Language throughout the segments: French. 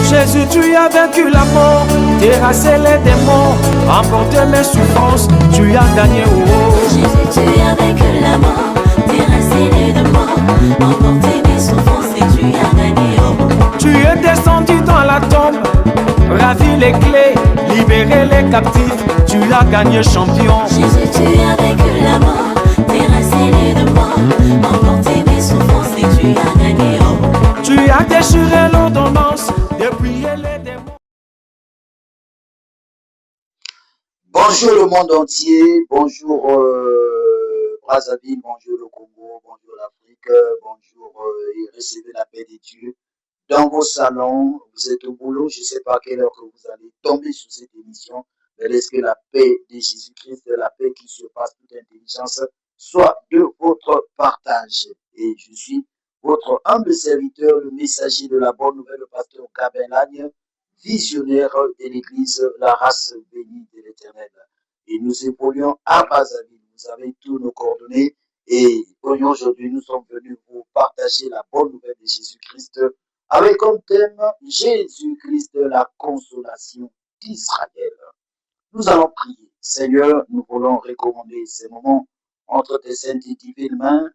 Jésus, tu as vaincu la mort, terrassé les démons, emporté mes souffrances, tu as gagné. Jésus, tu as vaincu la mort, terrassé les démons, emporté mes souffrances et tu as gagné. Tu es descendu dans la tombe, ravi les clés, libéré les captifs, tu as gagné champion. Jésus, tu as vaincu la mort, terrassé les démons, emporté mes souffrances et tu as gagné. Tu as déchiré l'ordonnance, dépouillé les démons. Bonjour le monde entier, bonjour Brazzaville, bonjour le Congo, bonjour l'Afrique, bonjour et recevez la paix de Dieu. Dans vos salons, vous êtes au boulot, je ne sais pas à quelle heure que vous allez tomber sur cette émission, mais laisse que la paix de Jésus-Christ, la paix qui surpasse toute intelligence, soit de votre partage. Et je suis votre humble serviteur, le messager de la bonne nouvelle, le pasteur Gabin Lagne, visionnaire de l'église, la race bénie de l'éternel. Et nous évoluons à Brazzaville. Vous avez tous nos coordonnées. Et aujourd'hui, nous sommes venus vous partager la bonne nouvelle de Jésus-Christ avec comme thème Jésus-Christ, la consolation d'Israël. Nous allons prier. Seigneur, nous voulons recommander ces moments entre tes saintes et divines mains.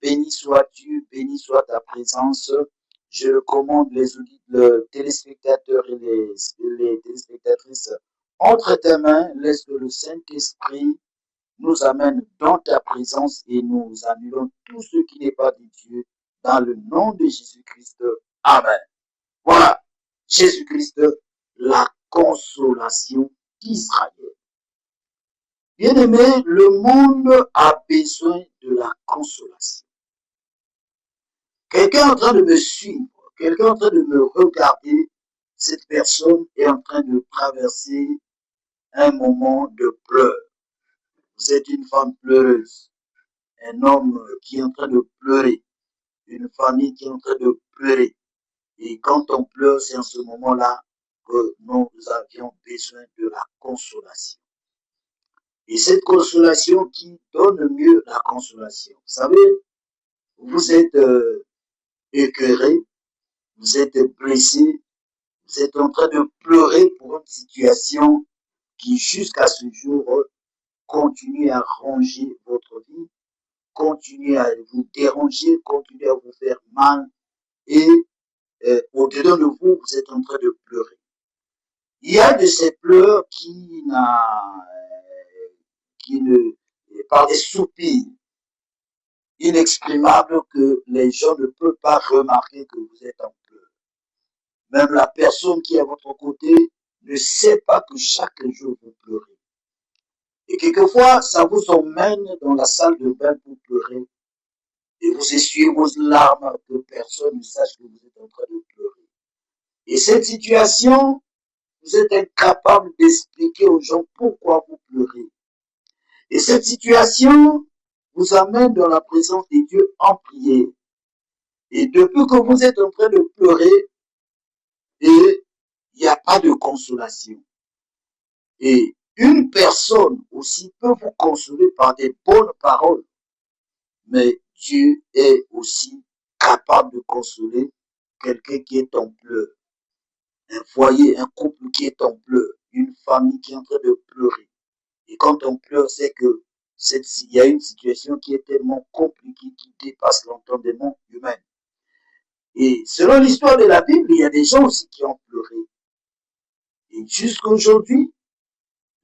Béni sois-tu, béni soit ta présence. Je recommande les téléspectateurs et les téléspectatrices entre tes mains. Laisse que le Saint-Esprit nous amène dans ta présence et nous annulons tout ce qui n'est pas de Dieu dans le nom de Jésus-Christ. Amen. Voilà, Jésus-Christ, la consolation d'Israël. Bien-aimé, le monde a besoin de la consolation. Quelqu'un est en train de me suivre, quelqu'un est en train de me regarder, cette personne est en train de traverser un moment de pleurs. Vous êtes une femme pleureuse, un homme qui est en train de pleurer, une famille qui est en train de pleurer. Et quand on pleure, c'est en ce moment-là que nous avions besoin de la consolation. Et cette consolation qui donne mieux la consolation. Vous savez, vous êtes écœuré, vous êtes blessé, vous êtes en train de pleurer pour une situation qui jusqu'à ce jour continue à ranger votre vie, continue à vous déranger, continue à vous faire mal et au-dedans de vous, vous êtes en train de pleurer. Il y a de ces pleurs par des soupirs inexprimables que les gens ne peuvent pas remarquer que vous êtes en pleurs. Même la personne qui est à votre côté ne sait pas que chaque jour vous pleurez. Et quelquefois, ça vous emmène dans la salle de bain pour pleurer. Et vous essuyez vos larmes, que personne ne sache que vous êtes en train de pleurer. Et cette situation, vous êtes incapable d'expliquer aux gens pourquoi vous pleurez. Et cette situation vous amène dans la présence de Dieu en prière. Et depuis que vous êtes en train de pleurer, et il n'y a pas de consolation. Et une personne aussi peut vous consoler par des bonnes paroles. Mais Dieu est aussi capable de consoler quelqu'un qui est en pleurs. Un foyer, un couple qui est en pleurs. Une famille qui est en train de pleurer. Et quand on pleure, c'est que il y a une situation qui est tellement compliquée qui dépasse l'entendement humain. Et selon l'histoire de la Bible, il y a des gens aussi qui ont pleuré. Et jusqu'à aujourd'hui,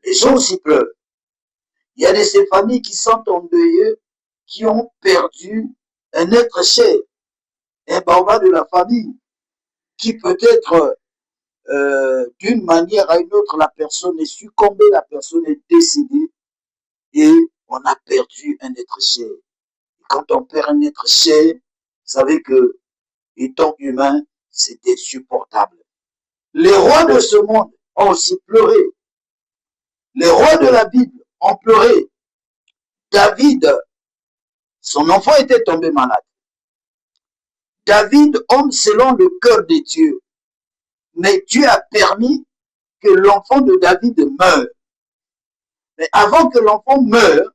les gens aussi pleurent. Il y a de ces familles qui sont endeuillées, qui ont perdu un être cher, un barbare de la famille, qui peut-être d'une manière à une autre, la personne est succombée, la personne est décédée et on a perdu un être cher. Et quand on perd un être cher, vous savez que, étant humain, c'est insupportable. Les rois de ce monde ont aussi pleuré. Les rois de la Bible ont pleuré. David, son enfant était tombé malade. David, homme selon le cœur de Dieu. Mais Dieu a permis que l'enfant de David meure. Mais avant que l'enfant meure,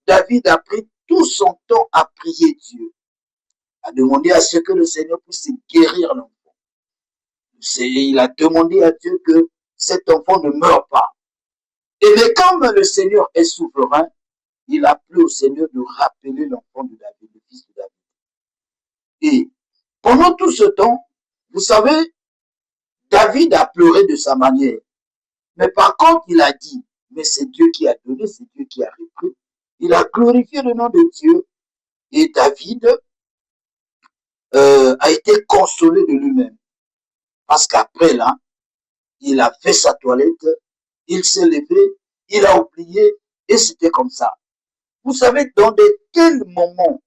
David a pris tout son temps à prier Dieu, à demander à ce que le Seigneur puisse guérir l'enfant. il a demandé à Dieu que cet enfant ne meure pas. Et mais comme le Seigneur est souverain, il a plu au Seigneur de rappeler l'enfant de David, le fils de David. Et pendant tout ce temps, vous savez, David a pleuré de sa manière. Mais par contre, il a dit, mais c'est Dieu qui a donné, c'est Dieu qui a repris. Il a glorifié le nom de Dieu. Et David a été consolé de lui-même. Parce qu'après là, il a fait sa toilette, il s'est levé, il a oublié, et c'était comme ça. Vous savez, dans de tels moments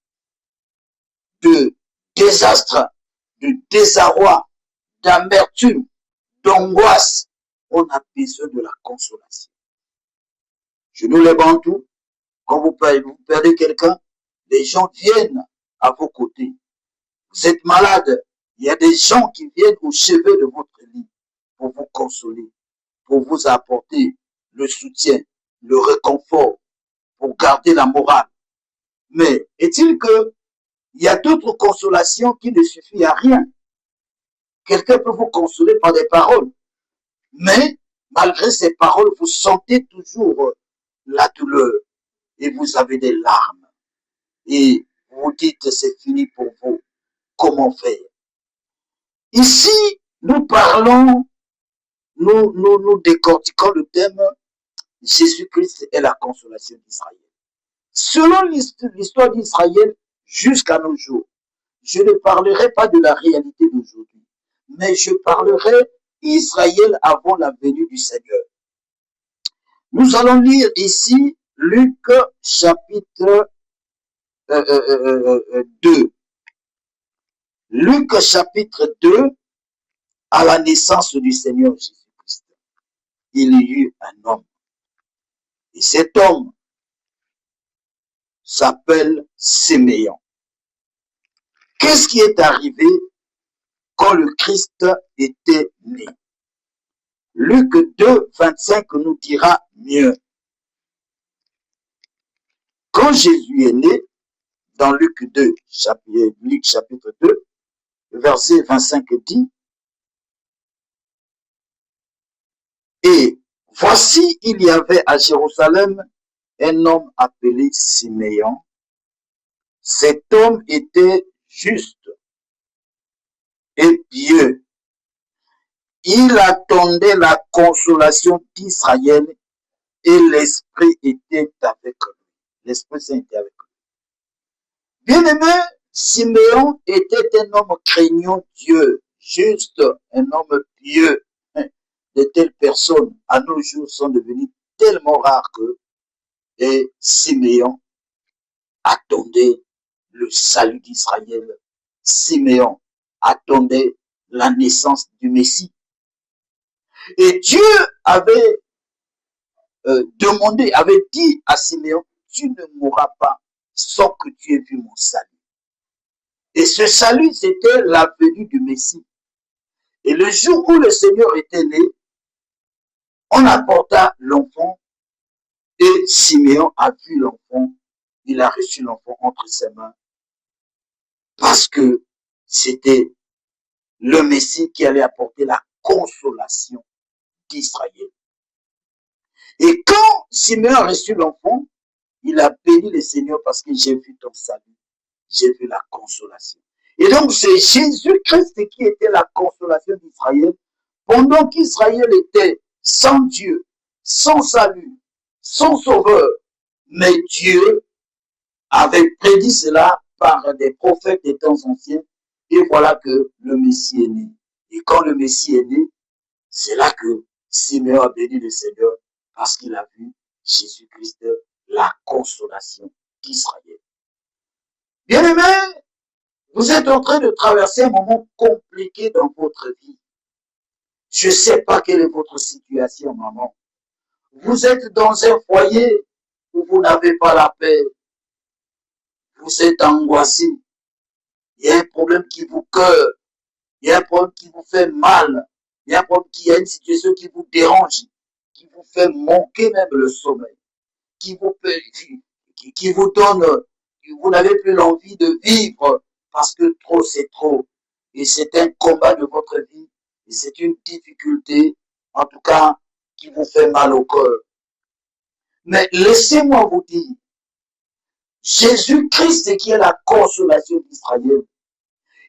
de désastre, de désarroi, d'amertume, d'angoisse, on a besoin de la consolation. Je nous les bantous, quand vous perdez quelqu'un, les gens viennent à vos côtés. Vous êtes malade, il y a des gens qui viennent au chevet de votre lit pour vous consoler, pour vous apporter le soutien, le réconfort, pour garder la morale. Mais est-il que il y a d'autres consolations qui ne suffisent à rien? Quelqu'un peut vous consoler par des paroles, mais malgré ces paroles, vous sentez toujours la douleur et vous avez des larmes. Et vous dites c'est fini pour vous. Comment faire? Ici, nous parlons, nous décortiquons le thème Jésus-Christ est la consolation d'Israël. Selon l'histoire d'Israël jusqu'à nos jours, je ne parlerai pas de la réalité d'aujourd'hui, mais je parlerai Israël avant la venue du Seigneur. Nous allons lire ici Luc chapitre 2. Luc chapitre 2, à la naissance du Seigneur Jésus-Christ. Il y eut un homme. Et cet homme s'appelle Siméon. Qu'est-ce qui est arrivé quand le Christ était né? Luc 2, 25 nous dira mieux. Quand Jésus est né, dans Luc 2, Luc chapitre 2, verset 25 dit, et voici, il y avait à Jérusalem un homme appelé Siméon. Cet homme était juste et pieux. Il attendait la consolation d'Israël et l'Esprit était avec lui. L'Esprit Saint était avec lui. Bien-aimé, Siméon était un homme craignant Dieu, juste, un homme pieux. De telles personnes, à nos jours, sont devenues tellement rares que et Siméon attendait le salut d'Israël. Siméon attendait la naissance du Messie. Et Dieu avait demandé, avait dit à Siméon, tu ne mourras pas sans que tu aies vu mon salut. Et ce salut, c'était la venue du Messie. Et le jour où le Seigneur était né, on apporta l'enfant et Siméon a vu l'enfant, il a reçu l'enfant entre ses mains parce que c'était le Messie qui allait apporter la consolation d'Israël. Et quand Siméon a reçu l'enfant, il a béni le Seigneur parce que j'ai vu ton salut, j'ai vu la consolation. Et donc c'est Jésus-Christ qui était la consolation d'Israël pendant qu'Israël était sans Dieu, sans salut, sans sauveur. Mais Dieu avait prédit cela par des prophètes des temps anciens. Et voilà que le Messie est né. Et quand le Messie est né, c'est là que Siméon a béni le Seigneur parce qu'il a vu Jésus-Christ, la consolation d'Israël. Bien-aimés, vous êtes en train de traverser un moment compliqué dans votre vie. Je ne sais pas quelle est votre situation, maman. Vous êtes dans un foyer où vous n'avez pas la paix. Vous êtes angoissé. Il y a un problème qui vous cœur. Il y a un problème qui vous fait mal. Il y a un problème il y a une situation qui vous dérange, qui vous fait manquer même le sommeil, qui vous donne, vous n'avez plus l'envie de vivre parce que trop c'est trop. Et c'est un combat de votre vie. Et Et c'est une difficulté, en tout cas, qui vous fait mal au cœur. Mais laissez-moi vous dire, Jésus-Christ qui est la consolation d'Israël,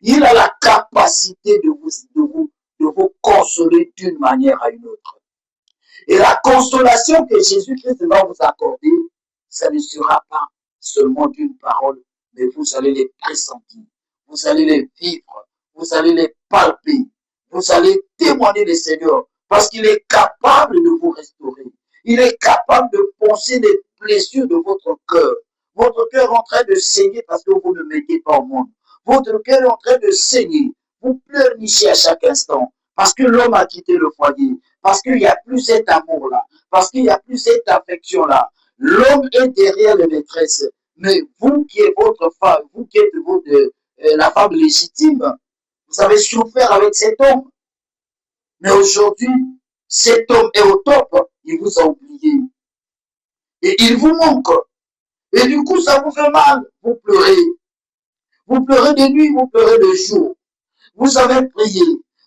il a la capacité de vous consoler d'une manière à une autre. Et la consolation que Jésus-Christ va vous accorder, ça ne sera pas seulement d'une parole, mais vous allez les pressentir, vous allez les vivre, vous allez les palper, vous allez témoigner du Seigneur, parce qu'il est capable de vous restaurer. Il est capable de poncer les blessures de votre cœur. Votre cœur est en train de saigner parce que vous ne mettez pas au monde. Votre cœur est en train de saigner. Vous pleurnichez à chaque instant parce que l'homme a quitté le foyer, parce qu'il n'y a plus cet amour-là, parce qu'il n'y a plus cette affection-là. L'homme est derrière les maîtresses, mais vous qui êtes votre femme, vous qui êtes la femme légitime, vous avez souffert avec cet homme. Mais aujourd'hui, cet homme est au top, il vous a oublié. Et il vous manque. Et du coup, ça vous fait mal. Vous pleurez. Vous pleurez de nuit, vous pleurez de jour. Vous avez prié,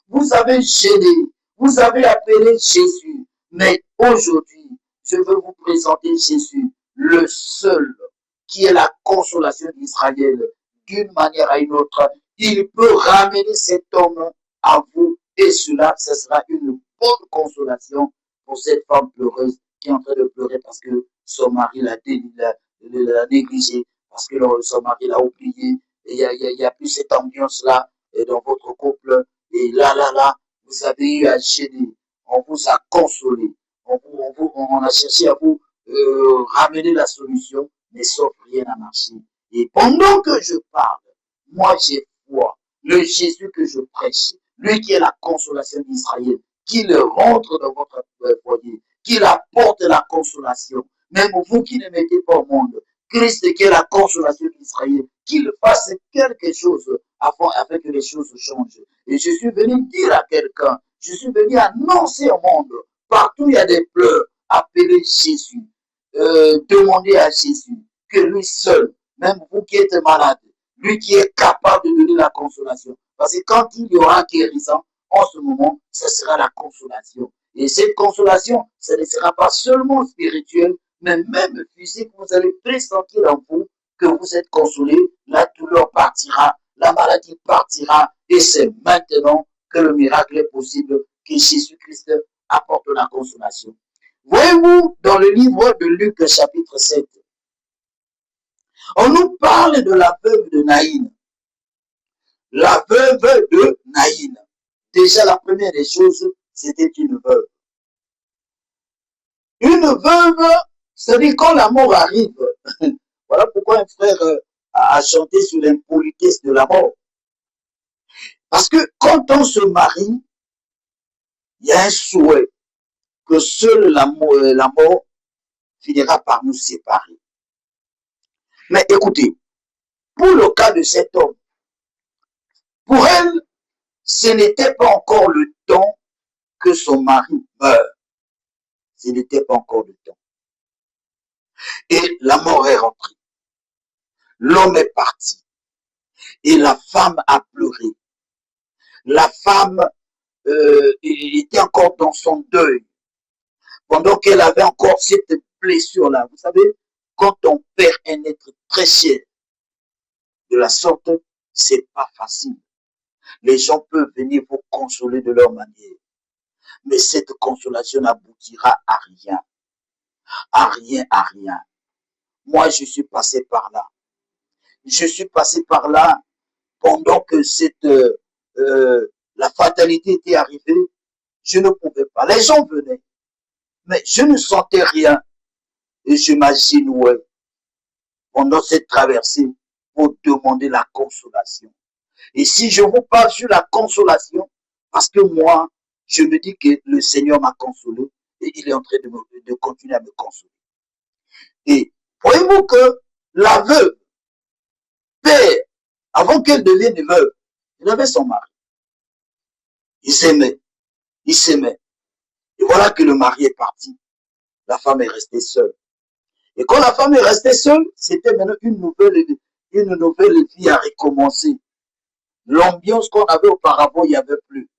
vous avez gêné, vous avez appelé Jésus. Mais aujourd'hui, je veux vous présenter Jésus, le seul qui est la consolation d'Israël. D'une manière à une autre, il peut ramener cet homme à vous et cela, ce sera une bonne consolation pour cette femme pleureuse qui est en train de pleurer parce que son mari l'a négligé, parce que son mari l'a oublié. Il y a plus cette ambiance-là dans votre couple. Et là, vous avez eu à gêner. On vous a consolé. On a cherché à vous ramener la solution, mais sauf rien n'a marché. Et pendant que je parle, moi j'ai foi. Le Jésus que je prêche, lui qui est la consolation d'Israël, qu'il rentre dans votre foyer, qu'il apporte la consolation. Même vous qui ne mettez pas au monde, Christ qui est la consolation d'Israël, qu'il fasse quelque chose afin que les choses changent. Et je suis venu dire à quelqu'un, je suis venu annoncer au monde, partout il y a des pleurs, appelez Jésus, demandez à Jésus que lui seul, même vous qui êtes malade, lui qui est capable de donner la consolation. Parce que quand il y aura guérison, en ce moment, ce sera la consolation. Et cette consolation, ce ne sera pas seulement spirituelle, mais même physique. Vous allez pressentir en vous que vous êtes consolé, la douleur partira, la maladie partira, et c'est maintenant que le miracle est possible, que Jésus-Christ apporte la consolation. Voyez-vous, dans le livre de Luc, chapitre 7, on nous parle de la veuve de Naïn. La veuve de Naïn. Déjà, la première des choses, c'était une veuve. Une veuve, c'est-à-dire quand la mort arrive. Voilà pourquoi un frère a chanté sur l'impolitesse de la mort. Parce que quand on se marie, il y a un souhait que seule la mort finira par nous séparer. Mais écoutez, pour le cas de cet homme, pour elle, ce n'était pas encore le temps que son mari meure. Ce n'était pas encore le temps. Et la mort est rentrée. L'homme est parti. Et la femme a pleuré. La femme était encore dans son deuil. Pendant qu'elle avait encore cette blessure-là. Vous savez, quand on perd un être très cher de la sorte, c'est pas facile. Les gens peuvent venir vous consoler de leur manière. Mais cette consolation n'aboutira à rien. À rien, à rien. Moi, je suis passé par là. Je suis passé par là pendant que la fatalité était arrivée. Je ne pouvais pas. Les gens venaient. Mais je ne sentais rien. Et je m'agenouillais pendant cette traversée pour demander la consolation. Et si je vous parle sur la consolation, parce que moi, je me dis que le Seigneur m'a consolé et il est en train de continuer à me consoler. Et voyez-vous que la veuve, père, avant qu'elle devienne veuve, il avait son mari. Il s'aimait. Il s'aimait. Et voilà que le mari est parti. La femme est restée seule. Et quand la femme est restée seule, c'était maintenant une nouvelle vie à recommencer. L'ambiance qu'on avait auparavant, il n'y avait plus.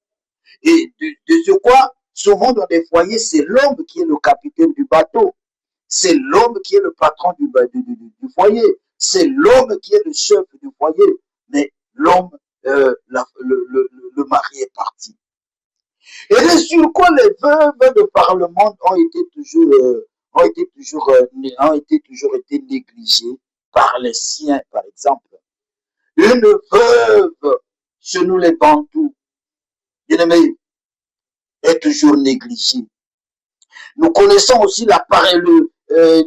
Et de ce quoi, souvent dans des foyers, c'est l'homme qui est le capitaine du bateau. C'est l'homme qui est le patron du foyer. C'est l'homme qui est le chef du foyer. Mais l'homme, le mari est parti. Et de sur quoi les veuves de par le monde ont été toujours été négligées par les siens, par exemple. Une veuve chez nous les Bantous, bien aimé, est toujours négligée. Nous connaissons aussi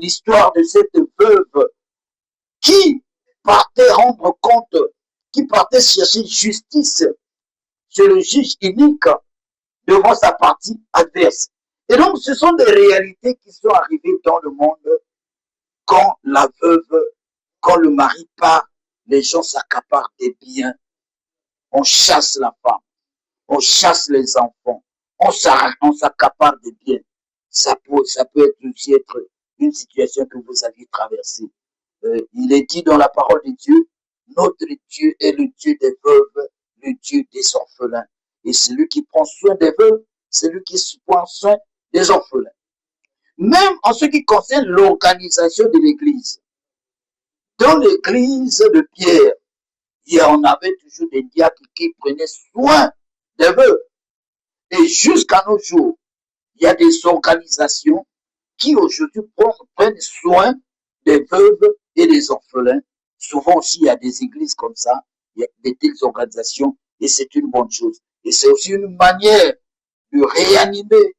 l'histoire de cette veuve qui partait rendre compte, qui partait chercher justice chez le juge unique devant sa partie adverse. Et donc, ce sont des réalités qui sont arrivées dans le monde quand la veuve, quand le mari part, les gens s'accaparent des biens. On chasse la femme, on chasse les enfants, on s'accapare des biens. Ça peut aussi être une situation que vous aviez traversée. Il est dit dans la parole de Dieu, notre Dieu est le Dieu des veuves, le Dieu des orphelins. Et celui qui prend soin des veuves, c'est lui qui prend soin des orphelins. Même en ce qui concerne l'organisation de l'Église. Dans l'Église de Pierre, on avait toujours des diacres qui prenaient soin des veuves. Et jusqu'à nos jours, il y a des organisations qui aujourd'hui prennent soin des veuves et des orphelins. Souvent aussi, il y a des églises comme ça, il y a des telles organisations, et c'est une bonne chose. Et c'est aussi une manière de réanimer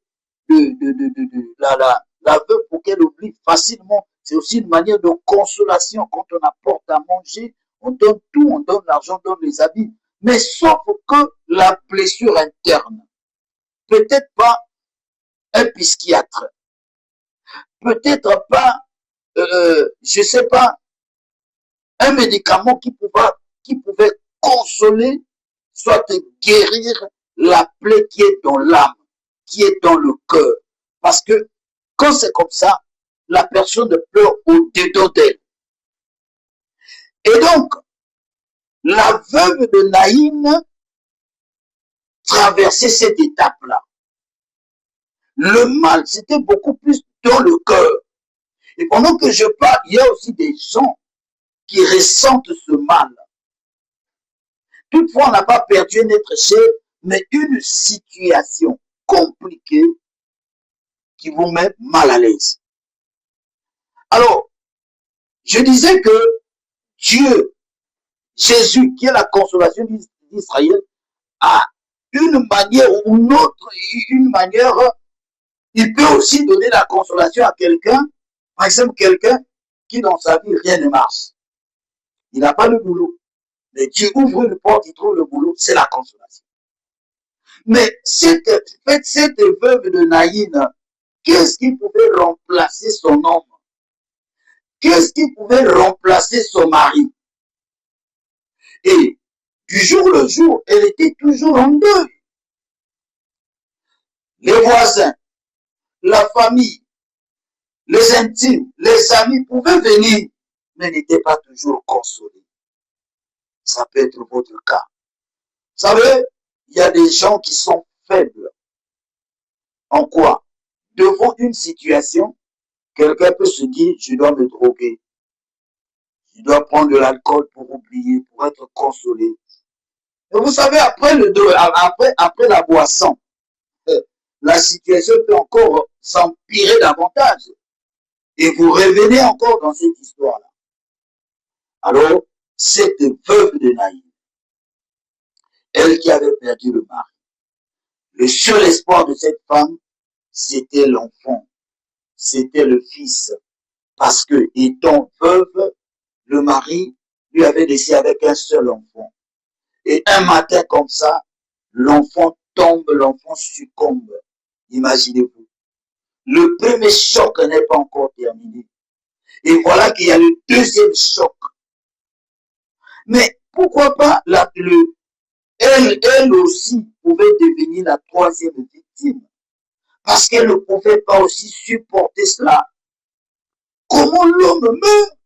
la veuve pour qu'elle oublie facilement. C'est aussi une manière de consolation. Quand on apporte à manger, on donne tout, on donne l'argent, on donne les habits. Mais sauf que la blessure interne, peut-être pas un psychiatre, peut-être pas, je sais pas, un médicament qui pouvait consoler, soit guérir la plaie qui est dans l'âme, qui est dans le cœur. Parce que quand c'est comme ça, la personne pleure au-dedans d'elle. Et donc, la veuve de Naïm traversait cette étape-là. Le mal, c'était beaucoup plus dans le cœur. Et pendant que je parle, il y a aussi des gens qui ressentent ce mal. Toutefois, on n'a pas perdu un être cher, mais une situation compliquée qui vous met mal à l'aise. Alors, je disais que Dieu, Jésus, qui est la consolation d'Israël, a une manière ou une autre, il peut aussi donner la consolation à quelqu'un, par exemple quelqu'un qui dans sa vie rien ne marche. Il n'a pas le boulot. Mais Dieu ouvre une porte, il trouve le boulot, c'est la consolation. Mais cette veuve de Naïm, qu'est-ce qui pouvait remplacer son homme? Qu'est-ce qui pouvait remplacer son mari? Et du jour le jour, elle était toujours en deuil. Les voisins, la famille, les intimes, les amis pouvaient venir, mais n'étaient pas toujours consolés. Ça peut être votre cas. Vous savez, il y a des gens qui sont faibles. En quoi? Devant une situation, quelqu'un peut se dire, je dois me droguer. Je dois prendre de l'alcool pour oublier, pour être consolé. Et vous savez, après la boisson, la situation peut encore s'empirer davantage. Et vous revenez encore dans cette histoire-là. Alors, cette veuve de Naïm, elle qui avait perdu le mari, le seul espoir de cette femme, c'était l'enfant, c'était le fils. Parce que, étant veuve, le mari lui avait laissé avec un seul enfant. Et un matin comme ça, l'enfant tombe, l'enfant succombe. Imaginez-vous. Le premier choc n'est pas encore terminé. Et voilà qu'il y a le deuxième choc. Mais pourquoi pas elle aussi pouvait devenir la troisième victime. Parce qu'elle ne pouvait pas aussi supporter cela. Comment l'homme meurt?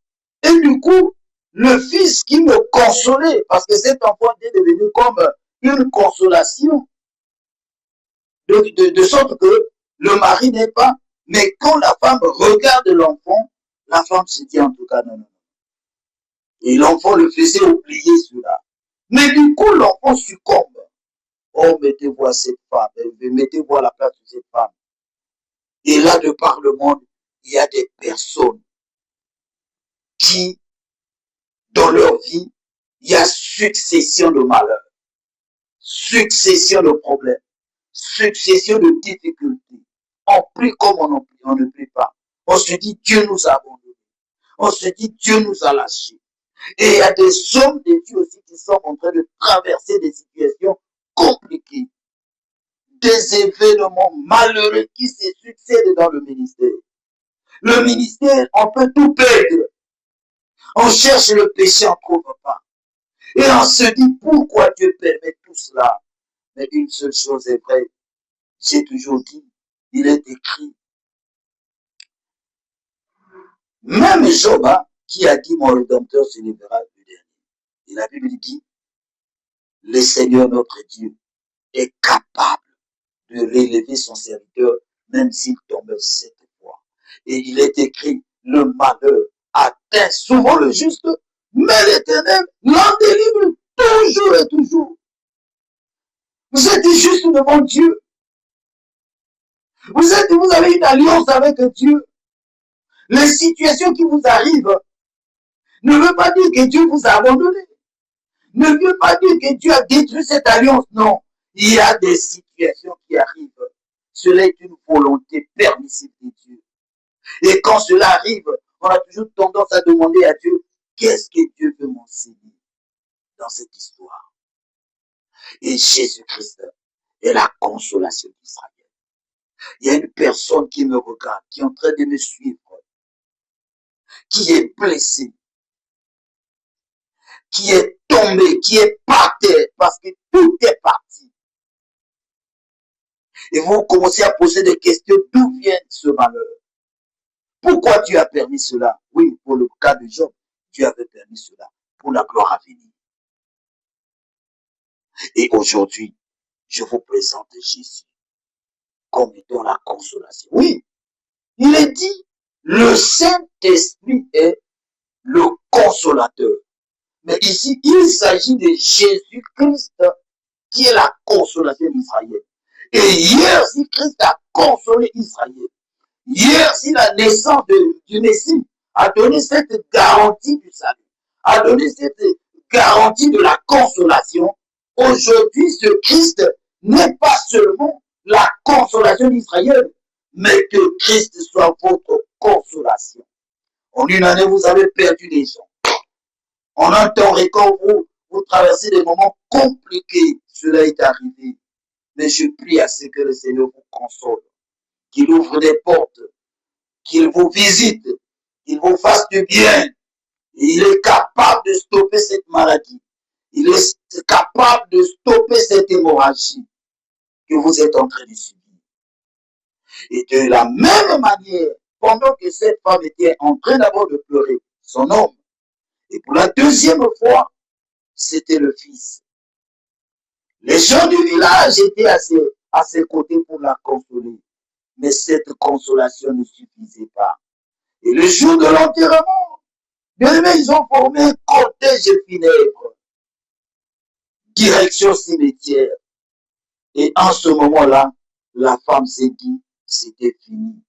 Et du coup, le fils qui me consolait, parce que cet enfant était devenu comme une consolation. de sorte que le mari n'est pas. Mais quand la femme regarde l'enfant, la femme se dit en tout cas non, non. Et l'enfant le faisait oublier cela. Mais du coup, l'enfant succombe. Oh, mettez-vous à cette femme, mettez-vous à la place de cette femme. Et là, de par le monde, il y a des personnes qui, dans leur vie, il y a succession de malheurs, succession de problèmes, succession de difficultés. On prie comme on ne prie pas. On se dit, Dieu nous a abandonnés. On se dit, Dieu nous a lâchés. Et il y a des hommes de Dieu aussi qui sont en train de traverser des situations compliquées. Des événements malheureux qui se succèdent dans le ministère. Le ministère, on peut tout perdre. On cherche le péché, on ne trouve pas. Et on se dit, pourquoi Dieu permet tout cela? Mais une seule chose est vraie. J'ai toujours dit, il est écrit. Même Job, qui a dit, mon Rédempteur se lèvera le dernier. Et la Bible dit, le Seigneur notre Dieu est capable de relever son serviteur, même s'il tombe 7 fois. Et il est écrit, le malheur atteint souvent le juste, mais l'Éternel l'en délivre toujours et toujours. Vous êtes juste devant Dieu. Vous avez une alliance avec Dieu. Les situations qui vous arrivent ne veut pas dire que Dieu vous a abandonné. Ne veut pas dire que Dieu a détruit cette alliance. Non. Il y a des situations qui arrivent. Cela est une volonté permissive de Dieu. Et quand cela arrive, on a toujours tendance à demander à Dieu, qu'est-ce que Dieu veut m'enseigner dans cette histoire? Et Jésus-Christ est la consolation d'Israël. Il y a une personne qui me regarde, qui est en train de me suivre, qui est blessée, qui est tombée, qui est par terre, parce que tout est parti. Et vous commencez à poser des questions, d'où vient ce malheur? Pourquoi Dieu a permis cela? Oui, pour le cas de Job, Dieu avait permis cela, pour la gloire à venir. Et aujourd'hui, je vous présente Jésus comme étant la consolation. Oui, il est dit, le Saint-Esprit est le consolateur. Mais ici, il s'agit de Jésus-Christ qui est la consolation d'Israël. Et hier, si Christ a consolé Israël, hier, si la naissance du Messie a donné cette garantie du salut, a donné cette garantie de la consolation, aujourd'hui, ce Christ n'est pas seulement la consolation d'Israël, mais que Christ soit votre consolation. En une année, vous avez perdu des gens. En un temps record, vous traversez des moments compliqués. Cela est arrivé. Mais je prie à ce que le Seigneur vous console, qu'il ouvre des portes, qu'il vous visite, qu'il vous fasse du bien. Et il est capable de stopper cette maladie. Il est capable de stopper cette hémorragie que vous êtes en train de subir. Et de la même manière, pendant que cette femme était en train d'abord de pleurer, son homme, et pour la deuxième fois, c'était le fils. Les gens du village étaient à ses côtés pour la consoler. Mais cette consolation ne suffisait pas. Et le jour de l'enterrement, ils ont formé un cortège funèbre. Direction cimetière. Et en ce moment-là, la femme s'est dit, c'était fini.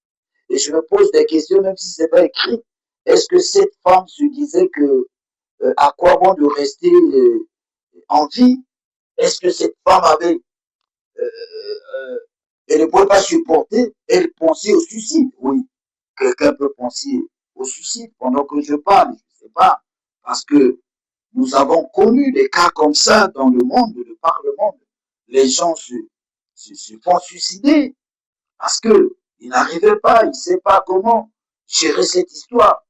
Et je me pose des questions, même si ce n'est pas écrit. Est-ce que cette femme se disait que, à quoi bon de rester en vie? Est-ce que cette femme avait, elle ne pouvait pas supporter, elle pensait au suicide? Oui, quelqu'un peut penser au suicide pendant que je parle, je ne sais pas. Parce que nous avons connu des cas comme ça dans le monde, de par le monde. Les gens se font suicider parce qu'ils n'arrivaient pas, ils ne savaient pas comment gérer cette histoire.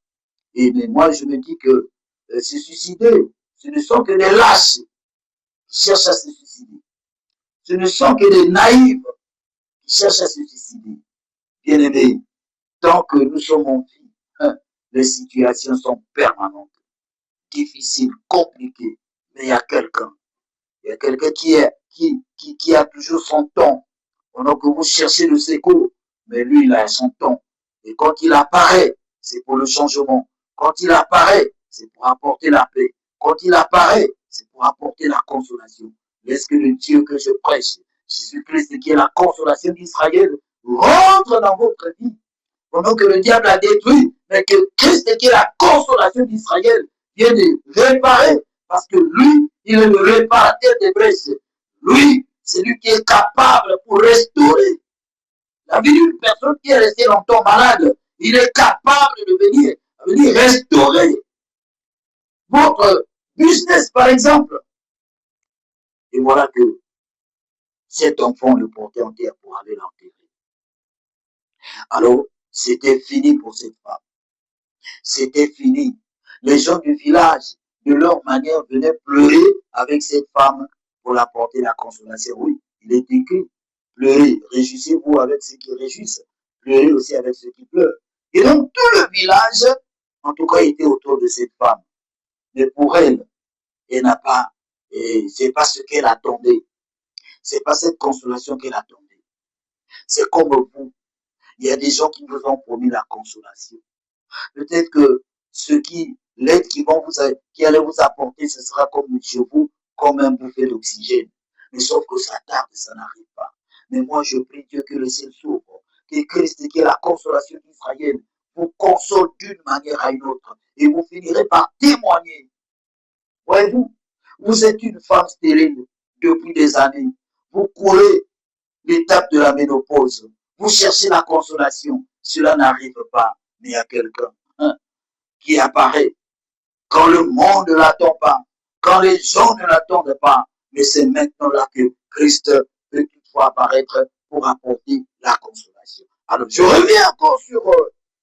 Et mais moi, je me dis que se suicider, ce ne sont que des lâches qui cherchent à se suicider. Ce ne sont que des naïfs qui cherchent à se suicider. Bien aimés, tant que nous sommes en vie, les situations sont permanentes, difficiles, compliquées. Mais il y a quelqu'un qui a toujours son temps. pendant que vous cherchez le secours, mais lui, il a son temps. Et quand il apparaît, c'est pour le changement. Quand il apparaît, c'est pour apporter la paix. Quand il apparaît, c'est pour apporter la consolation. Est-ce que le Dieu que je prêche, Jésus-Christ qui est la consolation d'Israël, rentre dans votre vie? Pendant que le diable a détruit, mais que Christ qui est la consolation d'Israël vient de réparer, parce que lui, il est le réparateur des blessés. Lui, c'est lui qui est capable pour restaurer la vie d'une personne qui est restée longtemps malade. Il est capable de venir restaurer votre business, par exemple. Et voilà que cet enfant le portait en terre pour aller l'enterrer. Alors, c'était fini pour cette femme. C'était fini. Les gens du village, de leur manière, venaient pleurer avec cette femme pour l'apporter la consolation. Oui, il est écrit, pleurez, réjouissez-vous avec ceux qui réjouissent, pleurez aussi avec ceux qui pleurent. Et donc, tout le village, en tout cas, était autour de cette femme. Mais pour elle, elle n'a pas, c'est pas ce qu'elle attendait. C'est pas cette consolation qu'elle attendait. C'est comme vous. Il y a des gens qui vous ont promis la consolation. Peut-être que l'aide qui allait vous apporter, ce sera comme chez vous, comme un bouffée d'oxygène. Mais sauf que ça tarde, ça n'arrive pas. Mais moi, je prie Dieu que le ciel s'ouvre, que Christ, qui est la consolation d'Israël, vous console d'une manière à une autre. Et vous finirez par témoigner. Voyez-vous, vous êtes une femme stérile depuis des années. Vous courez l'étape de la ménopause. Vous cherchez la consolation. Cela n'arrive pas. Mais il y a quelqu'un qui apparaît quand le monde ne l'attend pas, quand les gens ne l'attendent pas. Mais c'est maintenant là que Christ peut toutefois apparaître pour apporter la consolation. Alors, je reviens encore sur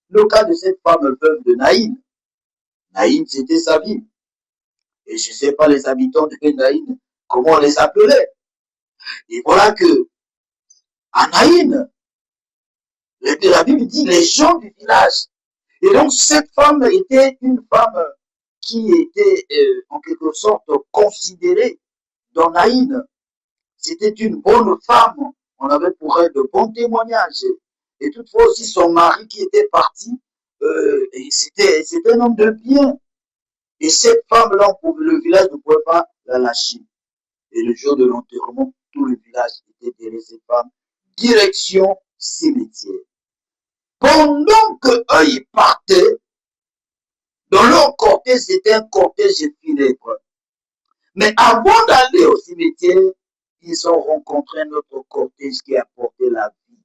le cas de cette femme veuve de Naïm. Naïm, c'était sa vie. Et je ne sais pas les habitants de Naïm, comment on les appelait. Et voilà que, à Naïm, la Bible dit les gens du village. Et donc, cette femme était une femme qui était en quelque sorte considérée dans Naïm. C'était une bonne femme. On avait pour elle de bons témoignages. Et toutefois aussi son mari qui était parti, c'était un homme de bien. Et cette femme-là, le village ne pouvait pas la lâcher. Et le jour de l'enterrement, tout le village était derrière cette femme. Direction cimetière. Pendant qu'eux, ils partaient, dans leur cortège, c'était un cortège funèbre. Mais avant d'aller au cimetière, ils ont rencontré un autre cortège qui apportait la vie.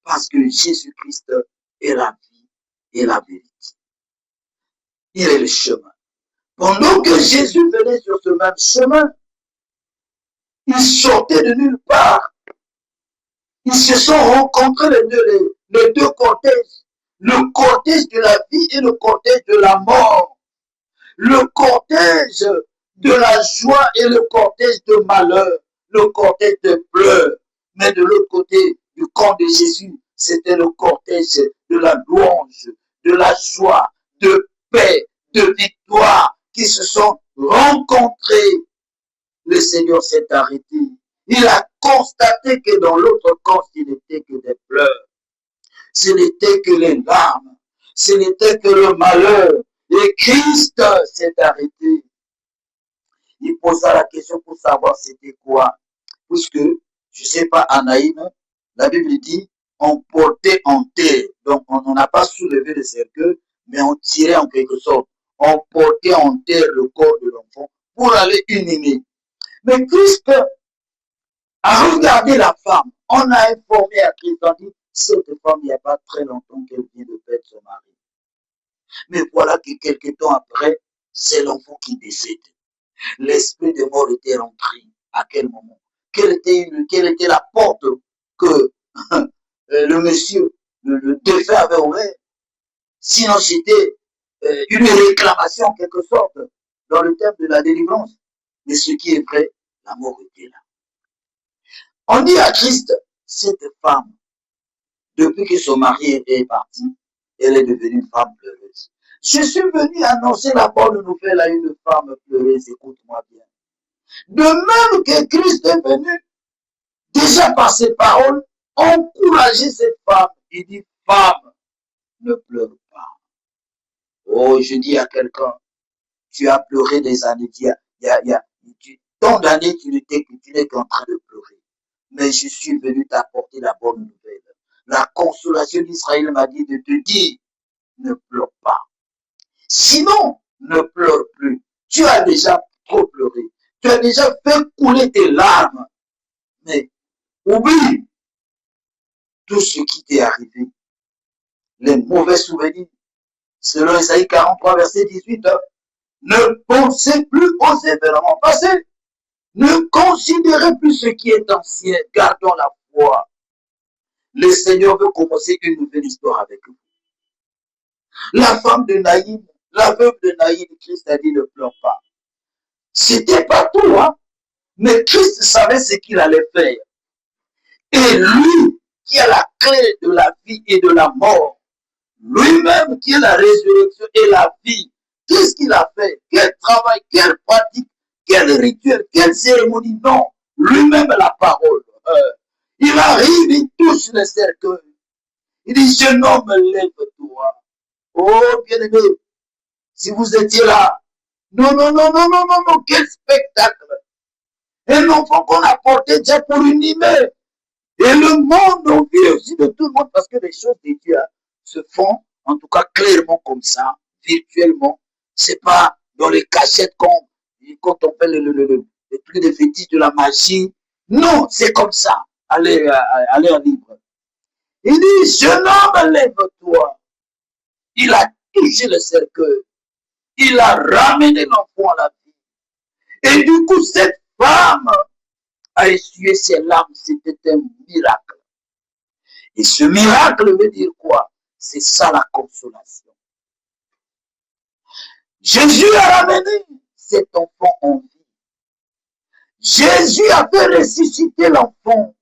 Parce que Jésus-Christ est la vie et la vérité. Il est le chemin. Pendant que Jésus venait sur ce même chemin, il sortait de nulle part. Ils se sont rencontrés les deux cortèges. Le cortège de la vie et le cortège de la mort. Le cortège de la joie et le cortège de malheur. Le cortège de pleurs. Mais de l'autre côté du camp de Jésus, c'était le cortège de la louange, de la joie, de paix, de victoire qui se sont rencontrés. Le Seigneur s'est arrêté. Il a constaté que dans l'autre camp, ce n'était que des pleurs. Ce n'était que les larmes. Ce n'était que le malheur. Et Christ s'est arrêté. Il posa la question pour savoir c'était quoi. Puisque, je ne sais pas, à Naïm, la Bible dit, on portait en terre. Donc, on n'a pas soulevé le cercueil, mais on tirait en quelque sorte. On portait en terre le corps de l'enfant pour aller inhumer. Mais Christ a regardé la femme. On a informé à Christ, on dit, cette femme, il n'y a pas très longtemps qu'elle vient de perdre son mari. Mais voilà que quelques temps après, c'est l'enfant qui décède. L'esprit de mort était rentré. À quel moment? Quelle était la porte que le monsieur, le défunt avait ouvert? Sinon, c'était une réclamation en quelque sorte dans le terme de la délivrance. Mais ce qui est vrai, la mort était là. On dit à Christ, cette femme, depuis que son mari est parti, elle est devenue une femme pleureuse. Je suis venu annoncer la bonne nouvelle à une femme pleureuse, écoute-moi bien. De même que Christ est venu, déjà par ses paroles, encourager cette femme. Il dit, femme, ne pleure pas. Oh, je dis à quelqu'un, tu as pleuré des années, tant d'années, tu n'es qu'en train de pleurer. Mais je suis venu t'apporter la bonne nouvelle. La consolation d'Israël m'a dit de te dire, ne pleure pas. Sinon, ne pleure plus. Tu as déjà trop pleuré. Tu as déjà fait couler tes larmes. Mais oublie tout ce qui t'est arrivé. Les mauvais souvenirs. Selon Isaïe 43, verset 18, ne pensez plus aux événements passés. Ne considérez plus ce qui est ancien. Gardons la foi. Le Seigneur veut commencer une nouvelle histoire avec vous. La femme de Naïm, la veuve de Naïm, Christ a dit ne pleure pas. C'était pas tout, hein. Mais Christ savait ce qu'il allait faire. Et lui, qui a la clé de la vie et de la mort, lui-même qui est la résurrection et la vie, qu'est-ce qu'il a fait? Quel travail, quelle pratique, quel rituel, quelle cérémonie? Non, lui-même la parole. Il arrive, il touche le cercueil. Il dit, jeune homme, lève-toi. Oh, bien-aimé, si vous étiez là, non, quel spectacle. Un enfant qu'on a porté déjà pour une image. Et le monde envie aussi de tout le monde parce que les choses de Dieu se font, en tout cas clairement comme ça, virtuellement. C'est pas dans les cachettes quand on fait les trucs de fétiche de la magie. Non, c'est comme ça. Allez à libre. Il dit, jeune homme, lève-toi. Il a touché le cercueil. Il a ramené l'enfant à la vie. Et du coup, cette femme a essuyé ses larmes. C'était un miracle. Et ce miracle veut dire quoi? C'est ça la consolation. Jésus a ramené cet enfant en vie. Jésus a fait ressusciter l'enfant.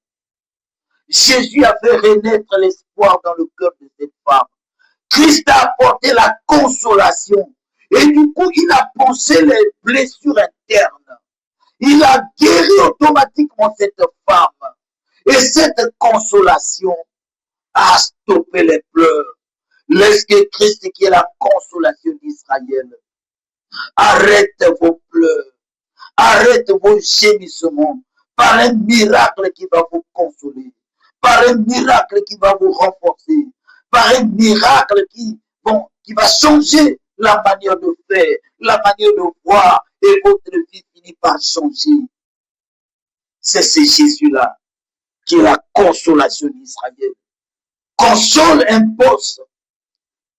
Jésus a fait renaître l'espoir dans le cœur de cette femme. Christ a apporté la consolation. Et du coup, il a pensé les blessures internes. Il a guéri automatiquement cette femme. Et cette consolation a stoppé les pleurs. Laisse que Christ, qui est la consolation d'Israël, arrête vos pleurs. Arrête vos gémissements par un miracle qui va vous consoler, par un miracle qui va vous renforcer, par un miracle qui va changer la manière de faire, la manière de voir, et votre vie finit par changer. C'est ce Jésus-là qui est la consolation d'Israël. Console un boss,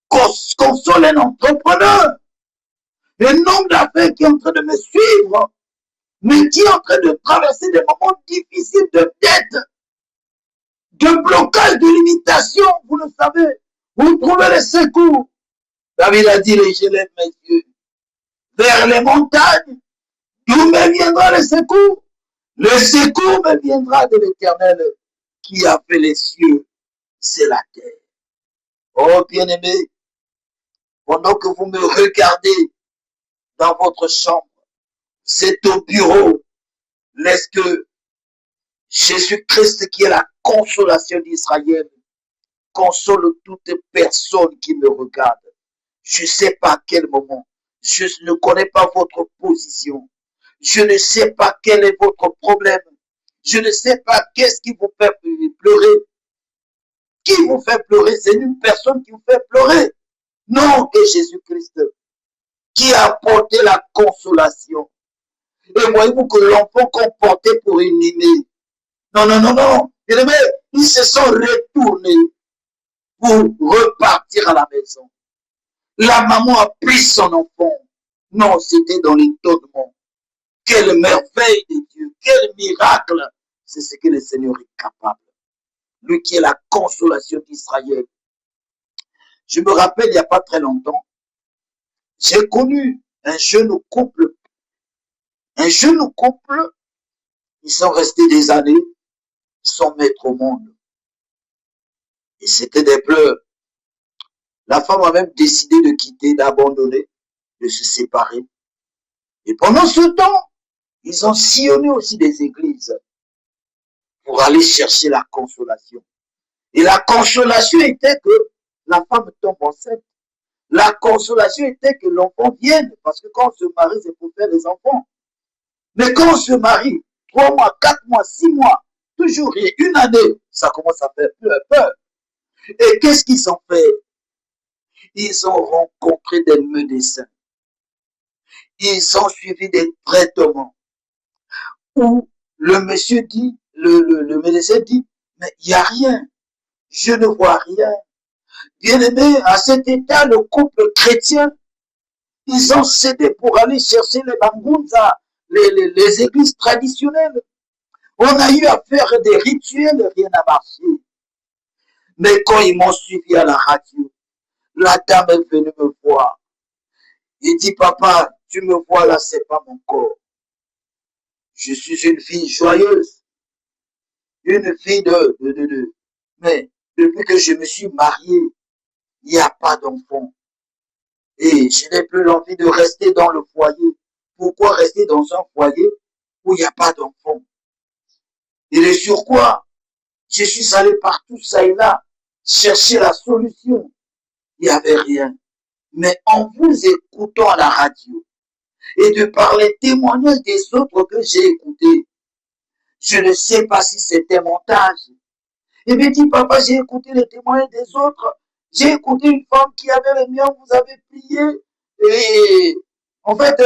console un entrepreneur, un homme d'affaires qui est en train de me suivre, mais qui est en train de traverser des moments difficiles de dette, de blocage, de limitation, vous le savez. Vous trouvez le secours. David a dit, je lève mes yeux vers les montagnes, d'où me viendra le secours? Le secours me viendra de l'Éternel qui a fait les cieux, c'est la terre. Oh bien-aimé, pendant que vous me regardez dans votre chambre, c'est au bureau, laisse que Jésus-Christ, qui est la consolation d'Israël, console toute personne qui me regarde. Je ne sais pas à quel moment, je ne connais pas votre position, je ne sais pas quel est votre problème, je ne sais pas qu'est-ce qui vous fait pleurer. Qui vous fait pleurer? C'est une personne qui vous fait pleurer. Non, que Jésus-Christ, qui a apporté la consolation. Et voyez-vous que l'enfant qu'on portait pour une aînée, non. Ils se sont retournés pour repartir à la maison. La maman a pris son enfant. Non, c'était dans l'étonnement. Quelle merveille de Dieu, quel miracle. C'est ce que le Seigneur est capable. Lui qui est la consolation d'Israël. Je me rappelle, il n'y a pas très longtemps, j'ai connu un jeune couple. Un jeune couple, ils sont restés des années sans mettre au monde. Et c'était des pleurs. La femme a même décidé de quitter, d'abandonner, de se séparer. Et pendant ce temps, ils ont sillonné aussi des églises pour aller chercher la consolation. Et la consolation était que la femme tombe enceinte. La consolation était que l'enfant vienne, parce que quand on se marie, c'est pour faire les enfants. Mais quand on se marie, 3 mois, 4 mois, 6 mois, toujours et une année, ça commence à faire peur. Et qu'est-ce qu'ils ont fait? Ils ont rencontré des médecins. Ils ont suivi des traitements. Où le monsieur dit, le médecin dit, mais il n'y a rien. Je ne vois rien. Bien aimé, à cet état, le couple chrétien, ils ont cédé pour aller chercher les bangunza, les églises traditionnelles. On a eu à faire des rituels, rien n'a marché. Mais quand ils m'ont suivi à la radio, la dame est venue me voir. Il dit, papa, tu me vois là, c'est pas mon corps. Je suis une fille joyeuse. Une fille mais depuis que je me suis marié, il n'y a pas d'enfant. Et je n'ai plus l'envie de rester dans le foyer. Pourquoi rester dans un foyer où il n'y a pas d'enfant? Et le surcroît, je suis allé partout, ça et là, chercher la solution. Il n'y avait rien. Mais en vous écoutant à la radio et de par les témoignages des autres que j'ai écoutés, je ne sais pas si c'était montage. Il me dit, papa, j'ai écouté les témoignages des autres. J'ai écouté une femme qui avait les miens, vous avez prié. Et en fait,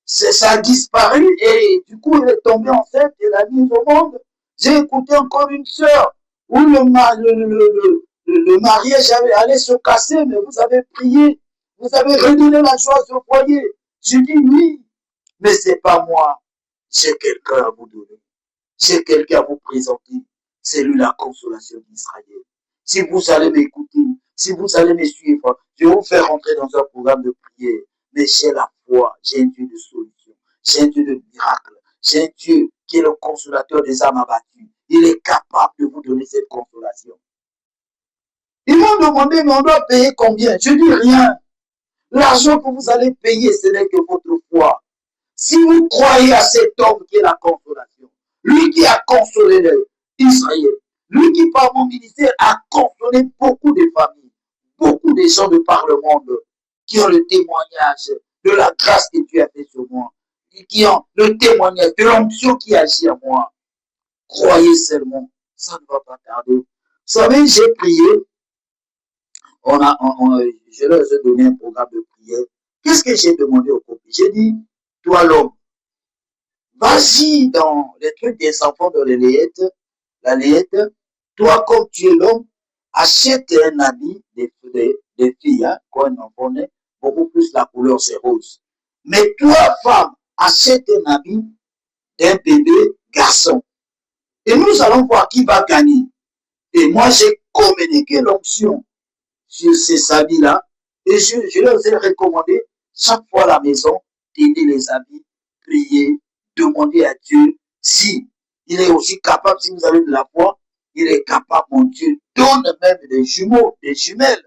ça a disparu et du coup, elle est tombée enceinte et l'a mise au monde. J'ai écouté encore une sœur où le mariage allait se casser, mais vous avez prié. Vous avez redonné la joie à ce foyer. Je dis oui, mais c'est pas moi. J'ai quelqu'un à vous donner. J'ai quelqu'un à vous présenter. C'est lui la consolation d'Israël. Si vous allez m'écouter, si vous allez me suivre, je vais vous faire rentrer dans un programme de prière. Mais j'ai la foi, j'ai un Dieu de solution, j'ai un Dieu de miracle, j'ai un Dieu qui est le consolateur des âmes abattues. Il est capable de vous donner cette consolation. Ils m'ont demandé, mais on doit payer combien? Je dis rien. L'argent que vous allez payer, ce n'est que votre foi. Si vous croyez à cet homme qui est la consolation, lui qui a consolé Israël, lui qui par mon ministère a consolé beaucoup de familles, beaucoup de gens de par le monde qui ont le témoignage de la grâce que Dieu a fait sur moi, qui ont le témoignage de l'onction qui agit en moi. Croyez seulement, ça ne va pas tarder. Vous savez, j'ai prié, je leur ai donné un programme de prière. Qu'est-ce que j'ai demandé au couple? J'ai dit, toi l'homme, vas-y dans les trucs des enfants de la layette, toi comme tu es l'homme, achète un habit des filles, hein, quand un enfant naît, beaucoup plus la couleur c'est rose. Mais toi, femme, achète un habit d'un bébé garçon. Et nous allons voir qui va gagner. Et moi, j'ai communiqué l'option sur ces habits-là. Et je leur ai recommandé chaque fois à la maison d'aider les habits, prier, demander à Dieu si il est aussi capable, si vous avez de la foi, il est capable, mon Dieu, donne même des jumeaux, des jumelles.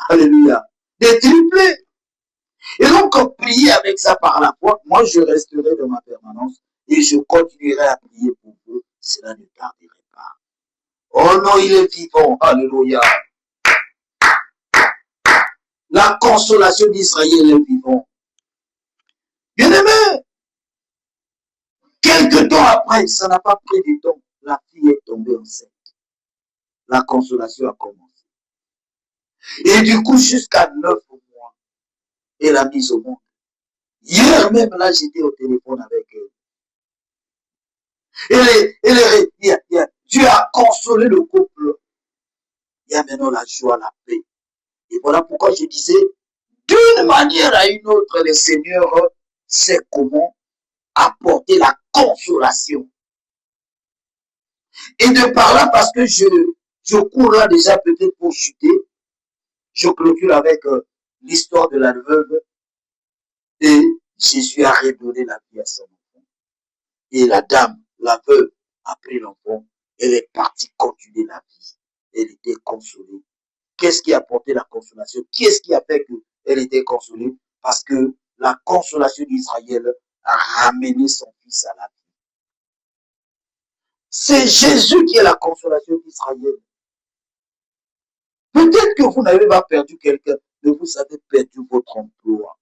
Alléluia. Des triplés. Et donc, prier avec ça par la foi, moi je resterai dans ma permanence et je continuerai à prier pour vous. Cela ne tarderait pas. Oh non, il est vivant. Alléluia. La consolation d'Israël est vivant. Bien aimé, quelque temps après, ça n'a pas pris du temps, la fille est tombée enceinte. La consolation a commencé. Et du coup, jusqu'à 9 mois, elle a mis au monde. Hier même, là, j'étais au téléphone avec elle. Dieu a consolé le couple. Il y a maintenant la joie, la paix. Et voilà pourquoi je disais, d'une manière à une autre, le Seigneur sait comment apporter la consolation. Et de par là, parce que je cours là déjà peut-être pour chuter, je clôture avec l'histoire de la veuve et Jésus a redonné la vie à son enfant. Et la dame, la veuve, a pris l'enfant, elle est partie continuer la vie. Elle était consolée. Qu'est-ce qui a apporté la consolation? Qu'est-ce qui a fait qu'elle était consolée? Parce que la consolation d'Israël a ramené son fils à la vie. C'est Jésus qui est la consolation d'Israël. Peut-être que vous n'avez pas perdu quelqu'un, mais vous avez perdu votre emploi.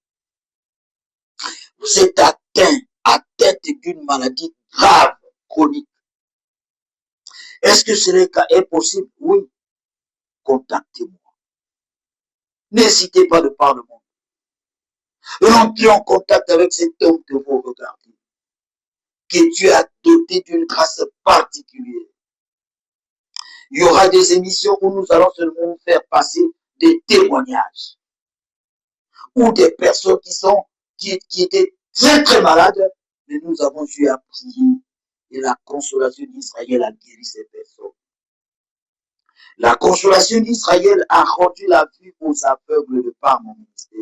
Vous êtes atteinte d'une maladie grave, chronique. Est-ce que ce est possible? Oui. Contactez-moi. N'hésitez pas de par le monde. Rentrez en contact avec cet homme que vous regardez, que Dieu a doté d'une grâce particulière. Il y aura des émissions où nous allons seulement faire passer des témoignages, ou des personnes qui étaient très très malades, mais nous avons eu à prier et la consolation d'Israël a guéri ces personnes. La consolation d'Israël a rendu la vue aux aveugles de par mon ministère.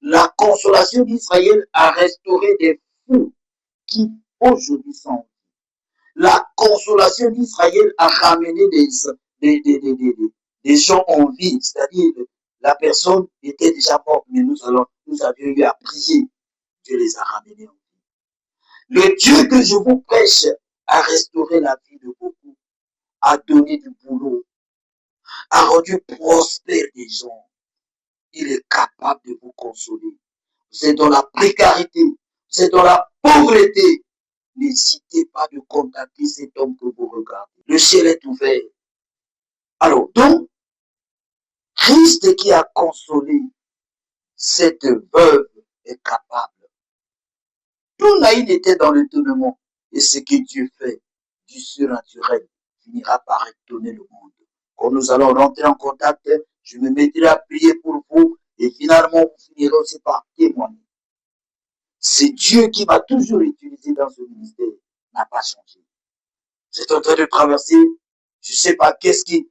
La consolation d'Israël a restauré des fous qui aujourd'hui sont. La consolation d'Israël a ramené des gens en vie, c'est-à-dire la personne était déjà morte, mais nous avions eu à prier. Dieu les a ramenés en vie. Le Dieu que je vous prêche a restauré la vie de beaucoup, a donné du boulot, a rendu prospère des gens. Il est capable de vous consoler. Vous êtes dans la précarité, vous êtes dans la pauvreté. N'hésitez pas de contacter cet homme que vous regardez. Le ciel est ouvert. Alors, donc, Christ qui a consolé cette veuve est capable. Tout Naïn était dans l'étonnement. Et ce que Dieu fait du surnaturel finira par étonner le monde. Quand nous allons rentrer en contact, je me mettrai à prier pour vous et finalement vous finirez aussi par témoigner. C'est Dieu qui m'a toujours utilisé dans ce ministère, n'a pas changé. Vous êtes en train de traverser, je ne sais pas, qu'est-ce qui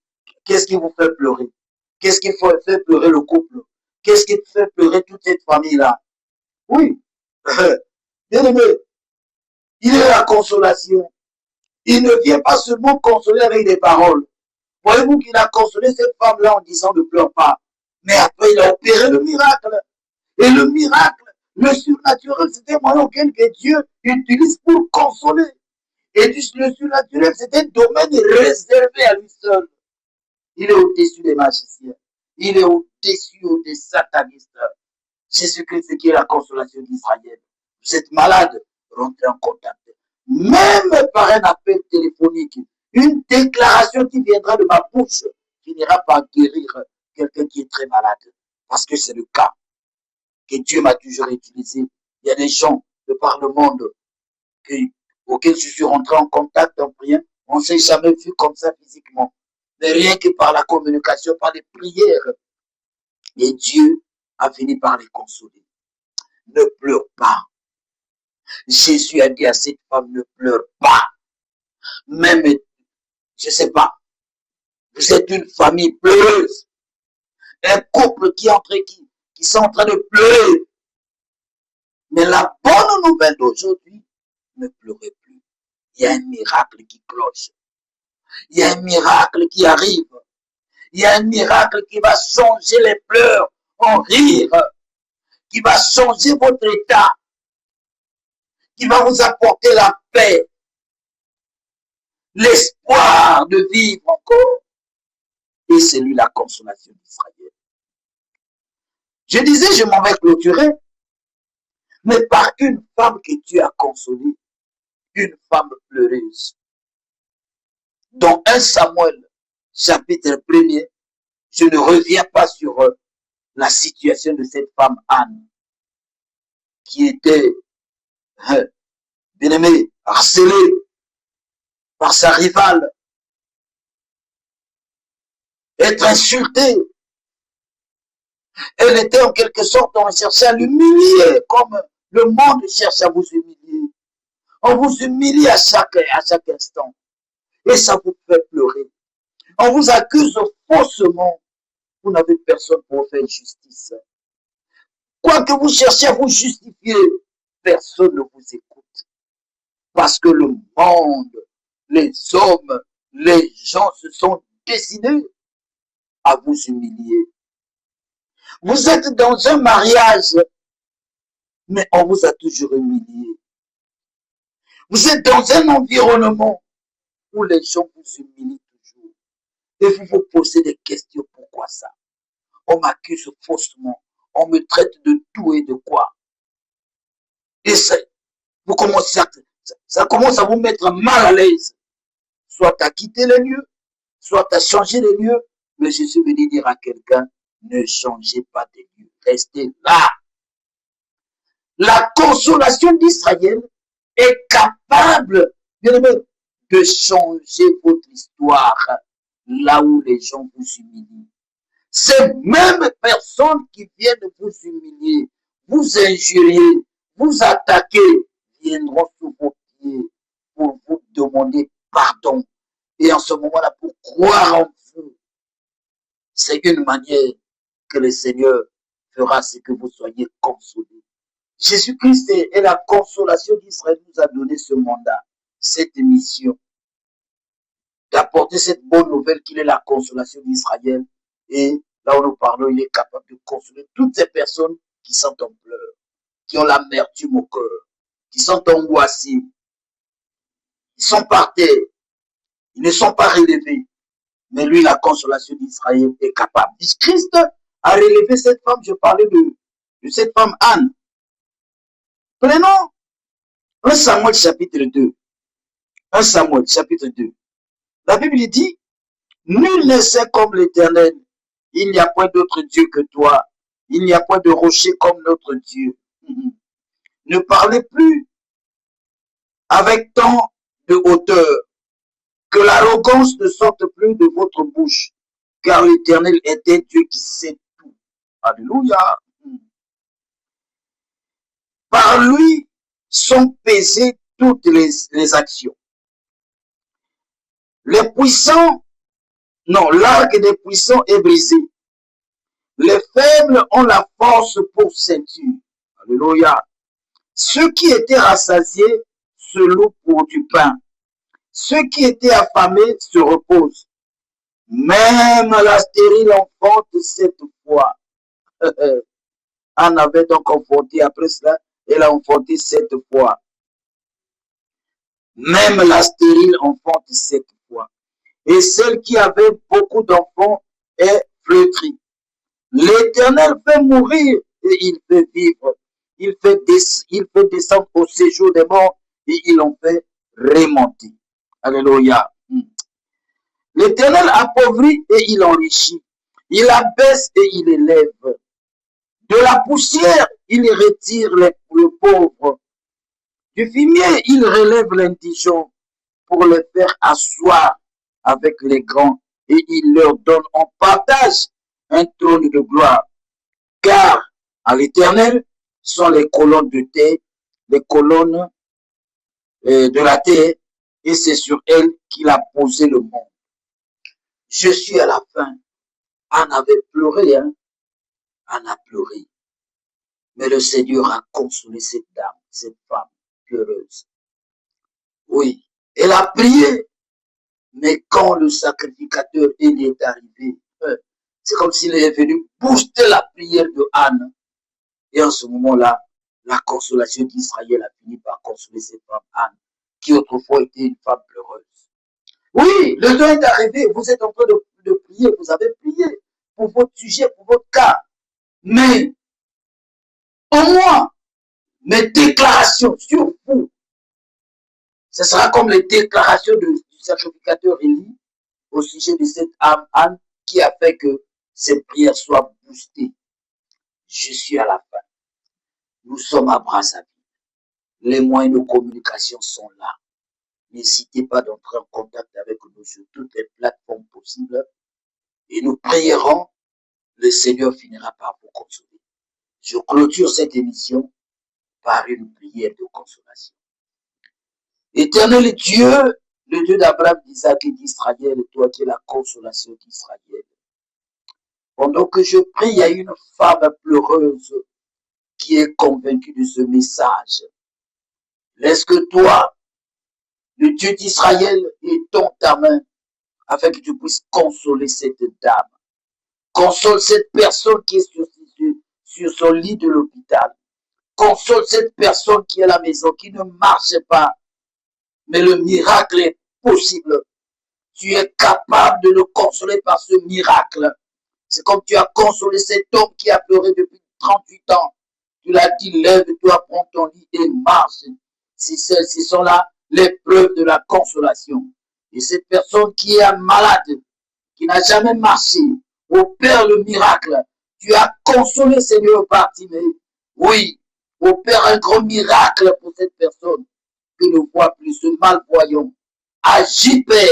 vous fait pleurer? Qu'est-ce qui fait pleurer le couple? Qu'est-ce qui fait pleurer toute cette famille-là? Oui, bien aimé, il est la consolation. Il ne vient pas seulement consoler avec des paroles. Voyez-vous qu'il a consolé cette femme-là en disant ne pleure pas. Mais après, il a opéré le miracle. Et le miracle, le surnaturel, c'était un moyen auquel que Dieu utilise pour consoler. Et le surnaturel, c'était un domaine réservé à lui seul. Il est au-dessus des magiciens. Il est au-dessus des satanistes. C'est ce qui est la consolation d'Israël. Vous êtes malade, rentrez en contact. Même par un appel téléphonique, une déclaration qui viendra de ma bouche finira par guérir quelqu'un qui est très malade. Parce que c'est le cas que Dieu m'a toujours utilisé. Il y a des gens de par le monde auxquels je suis rentré en contact en priant. On ne s'est jamais vu comme ça physiquement. Mais rien que par la communication, par les prières. Et Dieu a fini par les consoler. Ne pleure pas. Jésus a dit à cette femme, ne pleure pas. Même, je ne sais pas, vous êtes une famille pleureuse. Un couple qui sont en train de pleurer. Mais la bonne nouvelle d'aujourd'hui, ne pleurez plus. Il y a un miracle qui cloche. Il y a un miracle qui arrive. Il y a un miracle qui va changer les pleurs en rire. Qui va changer votre état. Qui va vous apporter la paix. L'espoir de vivre encore. Et c'est lui la consolation d'Israël. Je disais, je m'en vais clôturer. Mais par une femme que Dieu a consolée. Une femme pleureuse. Dans 1 Samuel, chapitre 1er, je ne reviens pas sur la situation de cette femme Anne, qui était, bien aimée, harcelée par sa rivale, être insultée. Elle était en quelque sorte, on cherchait à l'humilier, comme le monde cherche à vous humilier. On vous humilie à chaque instant. Et ça vous fait pleurer. On vous accuse faussement. Vous n'avez personne pour faire justice. Quoi que vous cherchiez à vous justifier, personne ne vous écoute. Parce que le monde, les hommes, les gens se sont décidés à vous humilier. Vous êtes dans un mariage, mais on vous a toujours humilié. Vous êtes dans un environnement, où les gens vous humilient toujours. Et vous vous posez des questions, pourquoi ça? On m'accuse faussement, on me traite de tout et de quoi. Et vous commencez ça commence à vous mettre mal à l'aise. Soit à quitter les lieux, soit à changer les lieux. Mais Jésus veut dire à quelqu'un, ne changez pas de lieu, restez là. La consolation d'Israël est capable, bien aimé, de changer votre histoire là où les gens vous humilient. Ces mêmes personnes qui viennent vous humilier, vous injurier, vous attaquer, viendront sous vos pieds pour vous demander pardon. Et en ce moment-là, pour croire en vous, c'est une manière que le Seigneur fera ce que vous soyez consolés. Jésus-Christ est la consolation d'Israël, nous a donné ce mandat, cette mission, d'apporter cette bonne nouvelle qu'il est la consolation d'Israël. Et là où nous parlons, il est capable de consoler toutes ces personnes qui sont en pleurs, qui ont l'amertume au cœur, qui sont angoissées, ils sont par terre, ils ne sont pas relevés. Mais lui, la consolation d'Israël est capable. Christ a relevé cette femme, je parlais de cette femme Anne. Prenons 1 Samuel chapitre 2. 1 Samuel chapitre 2. La Bible dit, nul ne sait comme l'Éternel. Il n'y a point d'autre Dieu que toi. Il n'y a point de rocher comme notre Dieu. Ne parlez plus avec tant de hauteur. Que l'arrogance ne sorte plus de votre bouche. Car l'Éternel est un Dieu qui sait tout. Alléluia. Par lui sont pesées toutes les actions. Les puissants, non, l'arc des puissants est brisé. Les faibles ont la force pour ceinture. Alléluia. Ceux qui étaient rassasiés se louent pour du pain. Ceux qui étaient affamés se reposent. Même la stérile enfante 7 fois. Anne avait donc enfanté, après cela, elle a enfanté 7 fois. Même la stérile enfante 7 fois. Et celle qui avait beaucoup d'enfants est flétrie. L'Éternel fait mourir et il fait vivre. Il fait descendre au séjour des morts et il en fait remonter. Alléluia. L'Éternel appauvrit et il enrichit. Il abaisse et il élève. De la poussière, il retire le pauvre. Du fumier, il relève l'indigent pour les faire asseoir avec les grands et il leur donne en partage un trône de gloire. Car à l'Éternel sont les colonnes de terre, les colonnes de la terre, et c'est sur elles qu'il a posé le monde. Je suis à la fin. Anne avait pleuré, hein. Anne a pleuré. Mais le Seigneur a consolé cette dame, cette femme pleureuse. Oui, elle a prié. Mais quand le sacrificateur est arrivé, c'est comme s'il est venu booster la prière de Anne. Et en ce moment-là, la consolation d'Israël a fini par consoler cette femme Anne, qui autrefois était une femme pleureuse. Oui, le temps est arrivé, vous êtes en train de prier, vous avez prié pour votre sujet, pour votre cas. Mais, au moins, mes déclarations sur vous, ce sera comme les déclarations du sacrificateur Élie au sujet de cette âme Anne qui a fait que cette prière soit boostée. Je suis à la fin. Nous sommes à Brazzaville. Les moyens de communication sont là. N'hésitez pas d'entrer en contact avec nous sur toutes les plateformes possibles et nous prierons. Le Seigneur finira par vous consoler. Je clôture cette émission par une prière de consolation. Éternel Dieu, le Dieu d'Abraham, d'Isaac et d'Israël, toi qui es la consolation d'Israël. Pendant que je prie, il y a une femme pleureuse qui est convaincue de ce message. Laisse que toi, le Dieu d'Israël, étends ta main afin que tu puisses consoler cette dame. Console cette personne qui est sur son lit de l'hôpital. Console cette personne qui est à la maison, qui ne marche pas. Mais le miracle est possible. Tu es capable de le consoler par ce miracle. C'est comme tu as consolé cet homme qui a pleuré depuis 38 ans. Tu l'as dit, lève-toi, prends ton lit et marche. Ce sont là les preuves de la consolation. Et cette personne qui est malade, qui n'a jamais marché, opère le miracle. Tu as consolé Seigneur Bartimée. Oui, opère un grand miracle pour cette personne qui ne voit plus, ce malvoyant. Agis, Père,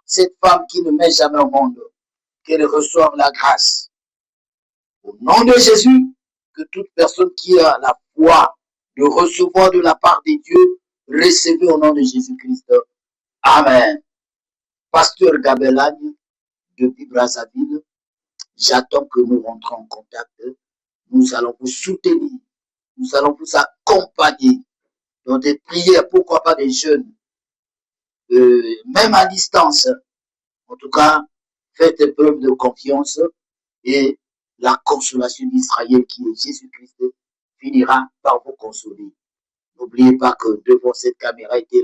cette femme qui ne met jamais au monde, qu'elle reçoive la grâce. Au nom de Jésus, que toute personne qui a la foi de recevoir de la part de Dieu, recevez au nom de Jésus-Christ. Amen. Pasteur Gabelagne, depuis Brazzaville, j'attends que nous rentrons en contact. Nous allons vous soutenir. Nous allons vous accompagner dans des prières, pourquoi pas des jeûnes, même à distance. En tout cas, faites preuve de confiance et la consolation d'Israël qui est Jésus-Christ finira par vous consoler. N'oubliez pas que devant cette caméra était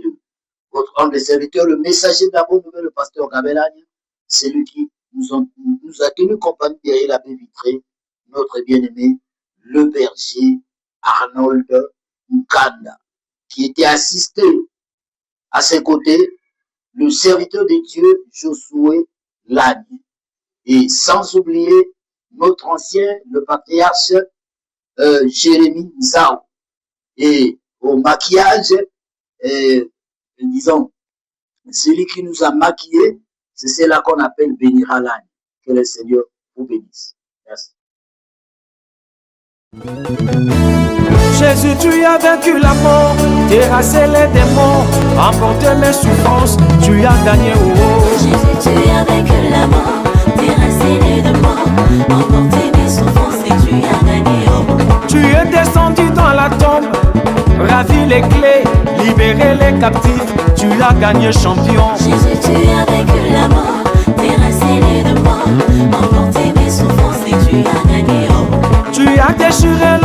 votre humble serviteur, le messager de la bonne nouvelle, le pasteur Gabelagne, celui qui nous a tenu compagnie derrière la baie vitrée, notre bien-aimé, le berger Arnold Nkanda, qui était assisté à ses côtés, le serviteur de Dieu, Josué Lagne. Et sans oublier notre ancien, le patriarche Jérémie Zao. Et au maquillage, disons, celui qui nous a maquillés, c'est cela qu'on appelle Bénira Lagne. Que le Seigneur vous bénisse. Merci. Jésus, tu as vaincu la mort, terrassé les démons, emporté mes souffrances, tu as gagné. Jésus, tu as vaincu la mort, terrassé les démons, emporté mes souffrances et tu as gagné. Tu es descendu dans la tombe, ravi les clés, libéré les captifs, tu as gagné champion. Jésus, tu as vaincu la mort, terrassé les démons, emporté mes souffrances et tu as gagné. Tu as déchiré